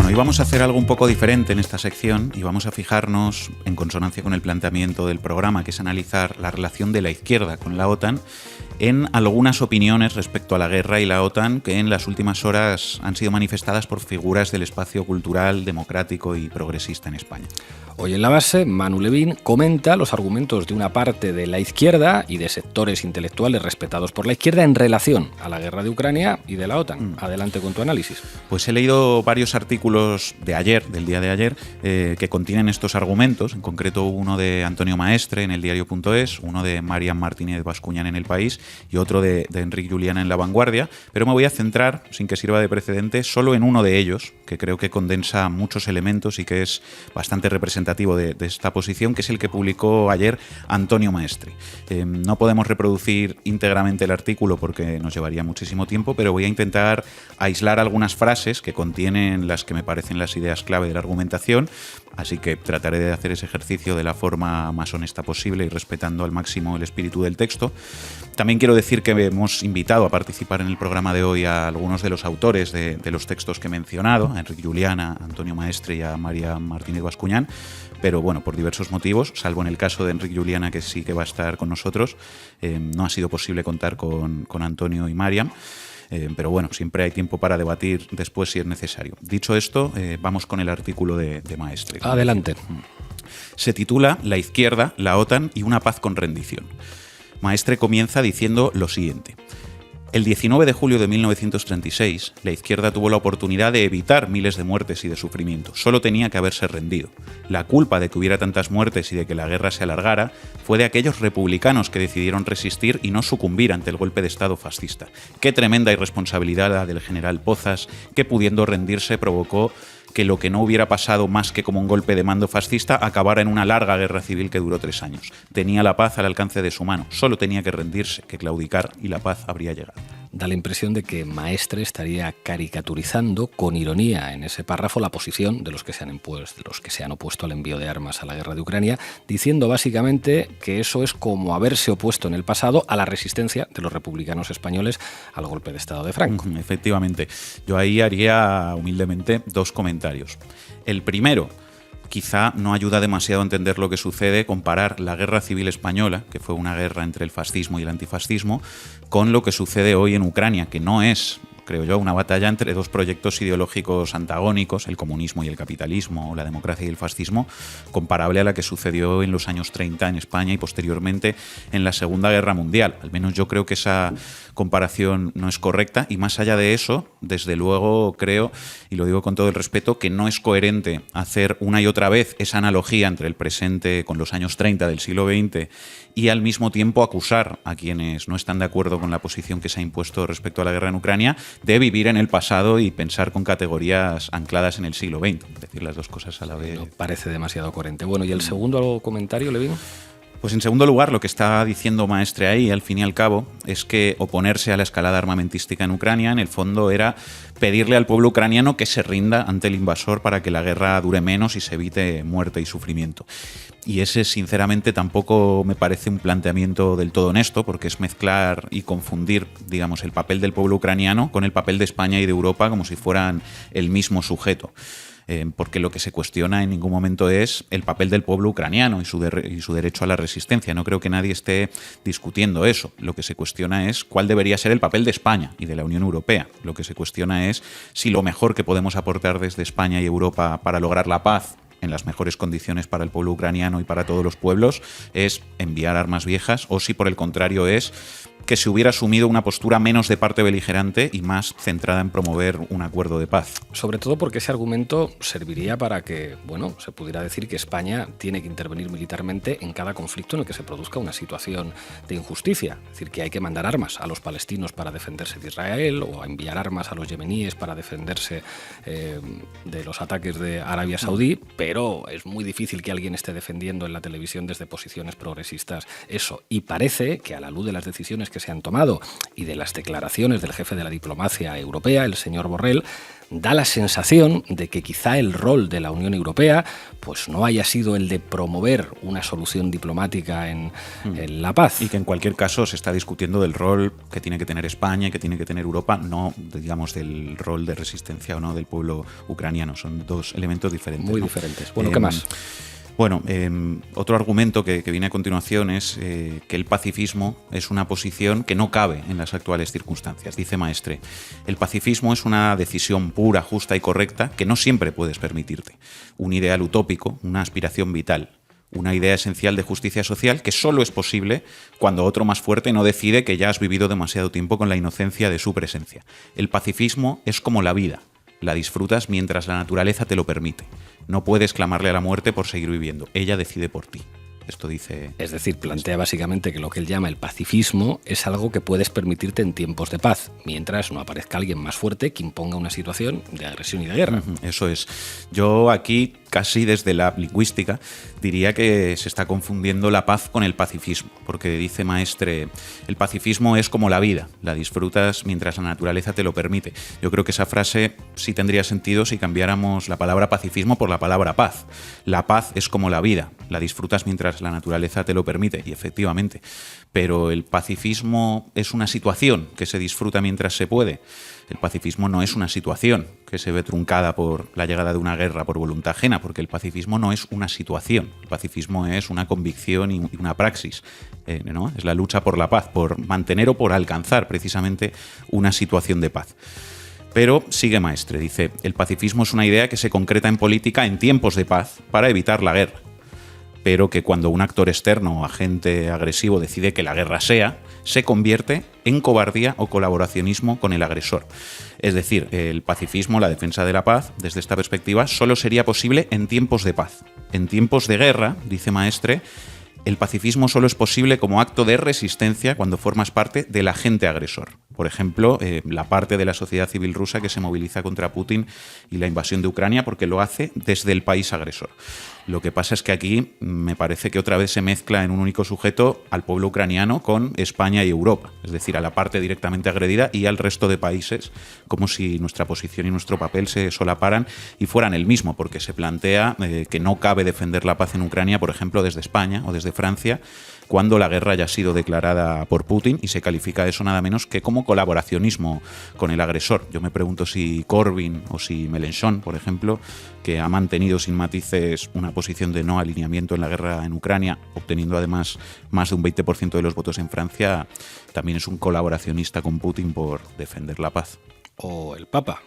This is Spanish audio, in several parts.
Bueno, hoy vamos a hacer algo un poco diferente en esta sección y vamos a fijarnos, en consonancia con el planteamiento del programa, que es analizar la relación de la izquierda con la OTAN, en algunas opiniones respecto a la guerra y la OTAN que en las últimas horas han sido manifestadas por figuras del espacio cultural, democrático y progresista en España. Hoy en La Base, Manu Levín comenta los argumentos de una parte de la izquierda y de sectores intelectuales respetados por la izquierda en relación a la guerra de Ucrania y de la OTAN. Adelante con tu análisis. Pues he leído varios artículos de ayer, del día de ayer, que contienen estos argumentos. En concreto uno de Antonio Maestre en el diario.es, uno de Marian Martínez Bascuñán en El País y otro de Enric Juliana en La Vanguardia. Pero me voy a centrar, sin que sirva de precedente, solo en uno de ellos, que creo que condensa muchos elementos y que es bastante representativo de esta posición, que es el que publicó ayer Antonio Maestre. No podemos reproducir íntegramente el artículo porque nos llevaría muchísimo tiempo, pero voy a intentar aislar algunas frases que contienen las que me parecen las ideas clave de la argumentación, así que trataré de hacer ese ejercicio de la forma más honesta posible y respetando al máximo el espíritu del texto. También quiero decir que hemos invitado a participar en el programa de hoy a algunos de los autores de los textos que he mencionado, a Enric Juliana, a Antonio Maestre y a Marian Martínez Bascuñán, pero bueno, por diversos motivos, salvo en el caso de Enric Juliana, que sí que va a estar con nosotros, no ha sido posible contar con Antonio y Marian. Pero bueno, siempre hay tiempo para debatir después si es necesario. Dicho esto, vamos con el artículo de Maestre. Adelante. Se titula La izquierda, la OTAN y una paz con rendición. Maestre comienza diciendo lo siguiente. El 19 de julio de 1936, la izquierda tuvo la oportunidad de evitar miles de muertes y de sufrimiento. Solo tenía que haberse rendido. La culpa de que hubiera tantas muertes y de que la guerra se alargara fue de aquellos republicanos que decidieron resistir y no sucumbir ante el golpe de Estado fascista. Qué tremenda irresponsabilidad la del general Pozas, que pudiendo rendirse provocó que lo que no hubiera pasado más que como un golpe de mando fascista acabara en una larga guerra civil que duró 3 años. Tenía la paz al alcance de su mano, solo tenía que rendirse, que claudicar y la paz habría llegado. Da la impresión de que Maestre estaría caricaturizando con ironía en ese párrafo la posición de los que se han opuesto al envío de armas a la guerra de Ucrania, diciendo básicamente que eso es como haberse opuesto en el pasado a la resistencia de los republicanos españoles al golpe de Estado de Franco. Efectivamente. Yo ahí haría humildemente 2 comentarios. El primero, quizá no ayuda demasiado a entender lo que sucede comparar la guerra civil española, que fue una guerra entre el fascismo y el antifascismo, con lo que sucede hoy en Ucrania, que no es, creo yo, una batalla entre 2 proyectos ideológicos antagónicos, el comunismo y el capitalismo, o la democracia y el fascismo, comparable a la que sucedió en los años 30 en España y posteriormente en la Segunda Guerra Mundial. Al menos yo creo que esa comparación no es correcta y más allá de eso, desde luego creo, y lo digo con todo el respeto, que no es coherente hacer una y otra vez esa analogía entre el presente con los años 30 del siglo XX y al mismo tiempo acusar a quienes no están de acuerdo con la posición que se ha impuesto respecto a la guerra en Ucrania de vivir en el pasado y pensar con categorías ancladas en el siglo XX. Es decir, las 2 cosas a la vez. No parece demasiado coherente. Bueno, ¿y el segundo comentario, Levín? Pues en segundo lugar, lo que está diciendo Maestre ahí, al fin y al cabo, es que oponerse a la escalada armamentística en Ucrania, en el fondo, era pedirle al pueblo ucraniano que se rinda ante el invasor para que la guerra dure menos y se evite muerte y sufrimiento. Y ese, sinceramente, tampoco me parece un planteamiento del todo honesto, porque es mezclar y confundir, digamos, el papel del pueblo ucraniano con el papel de España y de Europa como si fueran el mismo sujeto. Porque lo que se cuestiona en ningún momento es el papel del pueblo ucraniano y su derecho a la resistencia. No creo que nadie esté discutiendo eso. Lo que se cuestiona es cuál debería ser el papel de España y de la Unión Europea. Lo que se cuestiona es si lo mejor que podemos aportar desde España y Europa para lograr la paz en las mejores condiciones para el pueblo ucraniano y para todos los pueblos es enviar armas viejas o si por el contrario es que se hubiera asumido una postura menos de parte beligerante y más centrada en promover un acuerdo de paz. Sobre todo porque ese argumento serviría para que, bueno, se pudiera decir que España tiene que intervenir militarmente en cada conflicto en el que se produzca una situación de injusticia. Es decir, que hay que mandar armas a los palestinos para defenderse de Israel o a enviar armas a los yemeníes para defenderse de los ataques de Arabia Saudí, pero es muy difícil que alguien esté defendiendo en la televisión desde posiciones progresistas eso. Y parece que a la luz de las decisiones que se han tomado y de las declaraciones del jefe de la diplomacia europea, el señor Borrell, da la sensación de que quizá el rol de la Unión Europea pues no haya sido el de promover una solución diplomática en la paz. Y que en cualquier caso se está discutiendo del rol que tiene que tener España y que tiene que tener Europa, no, digamos, del rol de resistencia o no del pueblo ucraniano. Son dos elementos diferentes. Muy ¿no? diferentes. Bueno, ¿qué más? Bueno, otro argumento que viene a continuación es que el pacifismo es una posición que no cabe en las actuales circunstancias. Dice Maestre, el pacifismo es una decisión pura, justa y correcta que no siempre puedes permitirte. Un ideal utópico, una aspiración vital, una idea esencial de justicia social que solo es posible cuando otro más fuerte no decide que ya has vivido demasiado tiempo con la inocencia de su presencia. El pacifismo es como la vida. La disfrutas mientras la naturaleza te lo permite. No puedes clamarle a la muerte por seguir viviendo. Ella decide por ti. Esto dice... Es decir, plantea básicamente que lo que él llama el pacifismo es algo que puedes permitirte en tiempos de paz, mientras no aparezca alguien más fuerte que imponga una situación de agresión y de guerra. Eso es. Yo aquí, casi desde la lingüística, diría que se está confundiendo la paz con el pacifismo, porque dice Maestre, el pacifismo es como la vida, la disfrutas mientras la naturaleza te lo permite. Yo creo que esa frase sí tendría sentido si cambiáramos la palabra pacifismo por la palabra paz. La paz es como la vida, la disfrutas mientras la naturaleza te lo permite, y efectivamente. Pero el pacifismo es una situación que se disfruta mientras se puede. El pacifismo no es una situación que se ve truncada por la llegada de una guerra por voluntad ajena, porque el pacifismo no es una situación. El pacifismo es una convicción y una praxis, ¿no? Es la lucha por la paz, por mantener o por alcanzar precisamente una situación de paz. Pero sigue Maestre, dice, el pacifismo es una idea que se concreta en política en tiempos de paz para evitar la guerra, pero que cuando un actor externo o agente agresivo decide que la guerra sea, se convierte en cobardía o colaboracionismo con el agresor. Es decir, el pacifismo, la defensa de la paz, desde esta perspectiva, solo sería posible en tiempos de paz. En tiempos de guerra, dice Maestre, el pacifismo solo es posible como acto de resistencia cuando formas parte del agente agresor. Por ejemplo, la parte de la sociedad civil rusa que se moviliza contra Putin y la invasión de Ucrania porque lo hace desde el país agresor. Lo que pasa es que aquí me parece que otra vez se mezcla en un único sujeto al pueblo ucraniano con España y Europa, es decir, a la parte directamente agredida y al resto de países, como si nuestra posición y nuestro papel se solaparan y fueran el mismo, porque se plantea que no cabe defender la paz en Ucrania, por ejemplo, desde España o desde Francia, cuando la guerra ya ha sido declarada por Putin, y se califica eso nada menos que como colaboracionismo con el agresor. Yo me pregunto si Corbyn o si Mélenchon, por ejemplo, que ha mantenido sin matices una posición de no alineamiento en la guerra en Ucrania, obteniendo además más de un 20% de los votos en Francia, también es un colaboracionista con Putin por defender la paz. O el Papa.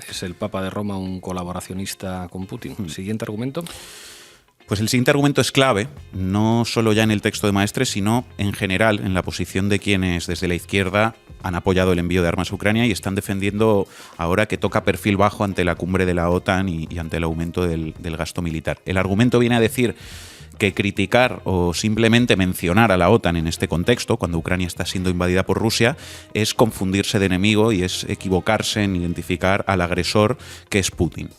¿Es el Papa de Roma un colaboracionista con Putin? Siguiente argumento. Pues el siguiente argumento es clave, no solo ya en el texto de Maestre, sino en general en la posición de quienes desde la izquierda han apoyado el envío de armas a Ucrania y están defendiendo ahora que toca perfil bajo ante la cumbre de la OTAN y ante el aumento del gasto militar. El argumento viene a decir que criticar o simplemente mencionar a la OTAN en este contexto, cuando Ucrania está siendo invadida por Rusia, es confundirse de enemigo y es equivocarse en identificar al agresor que es Putin.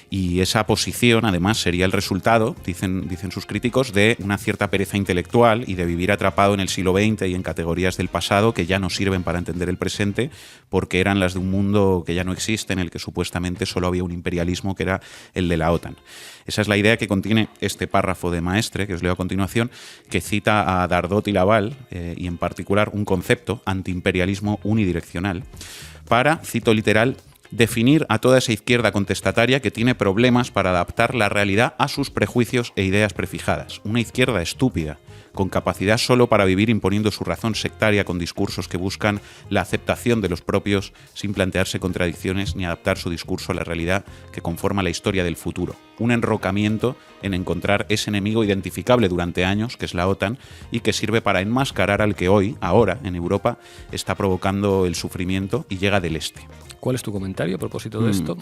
Y esa posición, además, sería el resultado, dicen sus críticos, de una cierta pereza intelectual y de vivir atrapado en el siglo XX y en categorías del pasado que ya no sirven para entender el presente, porque eran las de un mundo que ya no existe, en el que supuestamente solo había un imperialismo que era el de la OTAN. Esa es la idea que contiene este párrafo de Maestre, que os leo a continuación, que cita a Dardot y Laval, y en particular un concepto, antiimperialismo unidireccional, para, cito literal, definir a toda esa izquierda contestataria que tiene problemas para adaptar la realidad a sus prejuicios e ideas prefijadas. Una izquierda estúpida, con capacidad solo para vivir imponiendo su razón sectaria con discursos que buscan la aceptación de los propios sin plantearse contradicciones ni adaptar su discurso a la realidad que conforma la historia del futuro. Un enrocamiento en encontrar ese enemigo identificable durante años, que es la OTAN, y que sirve para enmascarar al que hoy, ahora, en Europa, está provocando el sufrimiento y llega del este. ¿Cuál es tu comentario a propósito de esto?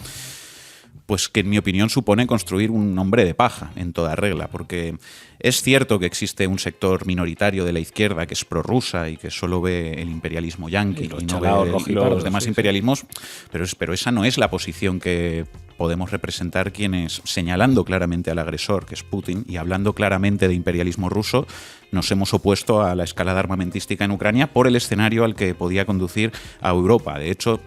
Pues que en mi opinión supone construir un hombre de paja en toda regla, porque es cierto que existe un sector minoritario de la izquierda que es prorrusa y que solo ve el imperialismo yanqui y no ve los demás imperialismos, pero esa no es la posición que podemos representar quienes, señalando claramente al agresor, que es Putin, y hablando claramente de imperialismo ruso, nos hemos opuesto a la escalada armamentística en Ucrania por el escenario al que podía conducir a Europa. De hecho,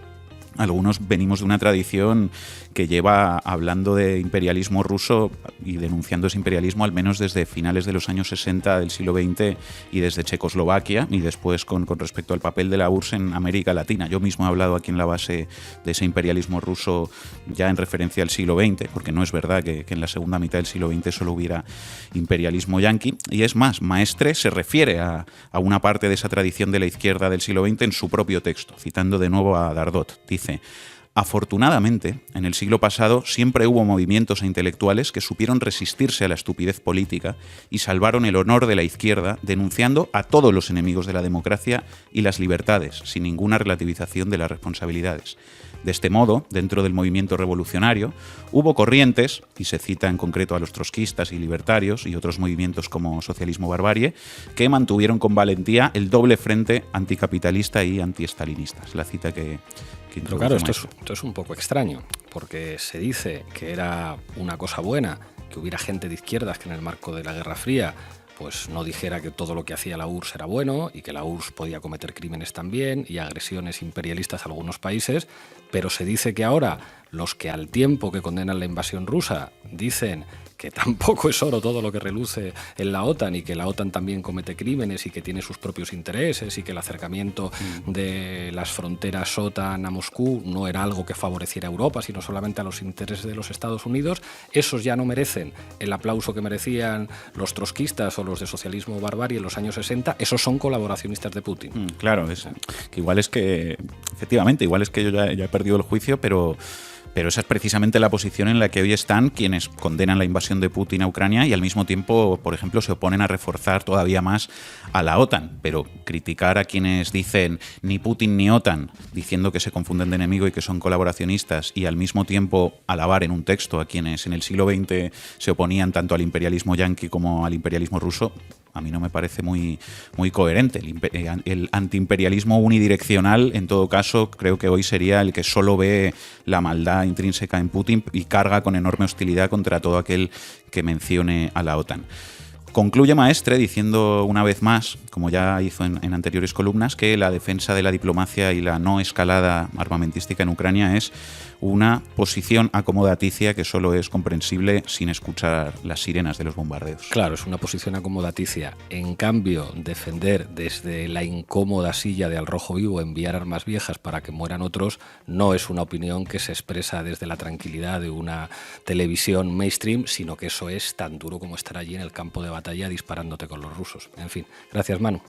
algunos venimos de una tradición que lleva hablando de imperialismo ruso y denunciando ese imperialismo al menos desde finales de los años 60 del siglo XX y desde Checoslovaquia, y después con respecto al papel de la URSS en América Latina. Yo mismo he hablado aquí en La Base de ese imperialismo ruso ya en referencia al siglo XX, porque no es verdad que en la segunda mitad del siglo XX solo hubiera imperialismo yanqui. Y es más, Maestre se refiere a una parte de esa tradición de la izquierda del siglo XX en su propio texto, citando de nuevo a Dardot. Dice: afortunadamente, en el siglo pasado siempre hubo movimientos e intelectuales que supieron resistirse a la estupidez política y salvaron el honor de la izquierda, denunciando a todos los enemigos de la democracia y las libertades, sin ninguna relativización de las responsabilidades. De este modo, dentro del movimiento revolucionario, hubo corrientes, y se cita en concreto a los trotskistas y libertarios y otros movimientos como Socialismo Barbarie, que mantuvieron con valentía el doble frente anticapitalista y antiestalinista. Es la cita que Pero claro, esto es un poco extraño, porque se dice que era una cosa buena que hubiera gente de izquierdas que en el marco de la Guerra Fría pues no dijera que todo lo que hacía la URSS era bueno y que la URSS podía cometer crímenes también y agresiones imperialistas a algunos países, pero se dice que ahora los que al tiempo que condenan la invasión rusa dicen que tampoco es oro todo lo que reluce en la OTAN y que la OTAN también comete crímenes y que tiene sus propios intereses y que el acercamiento de las fronteras OTAN a Moscú no era algo que favoreciera a Europa, sino solamente a los intereses de los Estados Unidos, esos ya no merecen el aplauso que merecían los trotskistas o los de Socialismo Barbarie en los años 60, esos son colaboracionistas de Putin. Claro, que igual es que, efectivamente, igual es que yo ya he perdido el juicio, pero esa es precisamente la posición en la que hoy están quienes condenan la invasión de Putin a Ucrania y al mismo tiempo, por ejemplo, se oponen a reforzar todavía más a la OTAN. Pero criticar a quienes dicen ni Putin ni OTAN, diciendo que se confunden de enemigo y que son colaboracionistas, y al mismo tiempo alabar en un texto a quienes en el siglo XX se oponían tanto al imperialismo yanqui como al imperialismo ruso, a mí no me parece muy coherente. El antiimperialismo unidireccional, en todo caso, creo que hoy sería el que solo ve la maldad intrínseca en Putin y carga con enorme hostilidad contra todo aquel que mencione a la OTAN. Concluye Maestre diciendo una vez más, como ya hizo en anteriores columnas, que la defensa de la diplomacia y la no escalada armamentística en Ucrania es una posición acomodaticia que solo es comprensible sin escuchar las sirenas de los bombardeos. Claro, es una posición acomodaticia. En cambio, defender desde la incómoda silla de al rojo vivo enviar armas viejas para que mueran otros no es una opinión que se expresa desde la tranquilidad de una televisión mainstream, sino que eso es tan duro como estar allí en el campo de batalla disparándote con los rusos. En fin, gracias Manu.